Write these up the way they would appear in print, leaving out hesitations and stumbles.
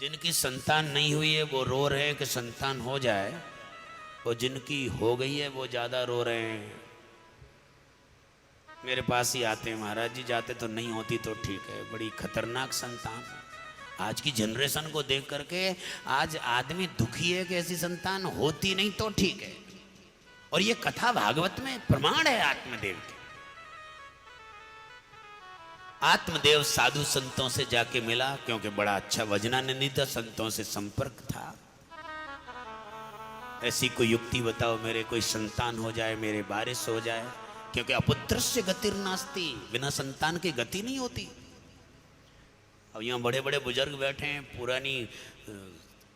जिनकी संतान नहीं हुई है वो रो रहे हैं कि संतान हो जाए, और जिनकी हो गई है वो ज़्यादा रो रहे हैं। मेरे पास ही आते हैं, महाराज जी जाते तो नहीं होती तो ठीक है, बड़ी खतरनाक संतान। आज की जनरेशन को देख करके आज आदमी दुखी है कि ऐसी संतान होती नहीं तो ठीक है। और ये कथा भागवत में प्रमाण है आत्मदेव की। आत्मदेव साधु संतों से जाके मिला, क्योंकि बड़ा अच्छा वजनानंदित संतों से संपर्क था। ऐसी कोई युक्ति बताओ, मेरे कोई संतान हो जाए, मेरे बारिश हो जाए, क्योंकि अपुत्रस्य गतिर्नास्ति, बिना संतान की गति नहीं होती। अब यहाँ बड़े बड़े बुजुर्ग बैठे हैं, पुरानी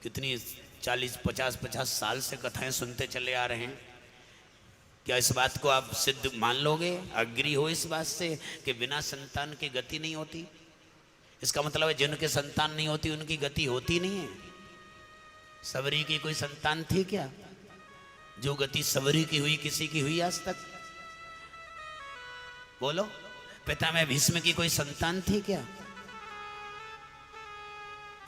कितनी 40-50 साल से कथाएं सुनते चले आ रहे हैं। क्या इस बात को आप सिद्ध मान लोगे, अग्री हो इस बात से कि बिना संतान की गति नहीं होती? इसका मतलब है जिनके संतान नहीं होती उनकी गति होती नहीं है। सबरी की कोई संतान थी क्या? जो गति सबरी की हुई किसी की हुई आज तक? बोलो। पितामह भीष्म की कोई संतान थी क्या?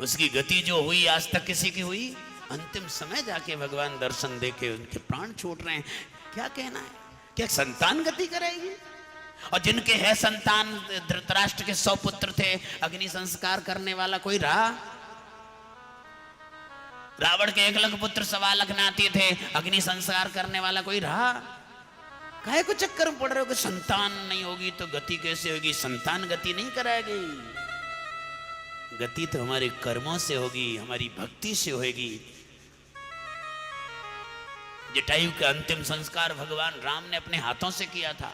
उसकी गति जो हुई आज तक किसी की हुई? अंतिम समय जाके भगवान दर्शन देके उनके प्राण छूट रहे हैं। क्या कहना है, क्या संतान गति करेगी? और जिनके है संतान, धृतराष्ट्र के 100 पुत्र थे, अग्नि संस्कार करने वाला कोई रहा? रावण के 1 लाख पुत्र 1.25 लाख नाती थे, अग्नि संस्कार करने वाला कोई रहा? काहे को चक्कर में पड़ रहे हो कि संतान नहीं होगी तो गति कैसे होगी? संतान गति नहीं कराएगी। गति तो हमारे कर्मों से होगी, हमारी भक्ति से होगी। जटायु का अंतिम संस्कार भगवान राम ने अपने हाथों से किया था।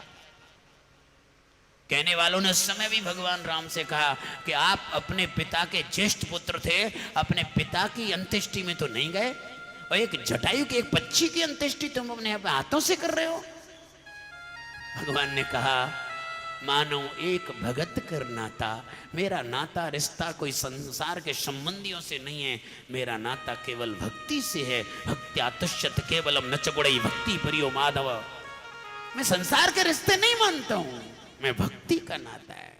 कहने वालों ने उस समय भी भगवान राम से कहा कि आप अपने पिता के ज्येष्ठ पुत्र थे, अपने पिता की अंत्येष्टि में तो नहीं गए, और एक जटायु की, एक पक्षी की अंत्येष्टि तुम अपने हाथों से कर रहे हो। भगवान ने कहा, मानो एक भगत कर नाता, मेरा नाता रिश्ता कोई संसार के संबंधियों से नहीं है, मेरा नाता केवल भक्ति से है। भक्त्या तुष्यत केवलम नच गुणै भक्ति परियो माधव। मैं संसार के रिश्ते नहीं मानता हूं, मैं भक्ति का नाता है।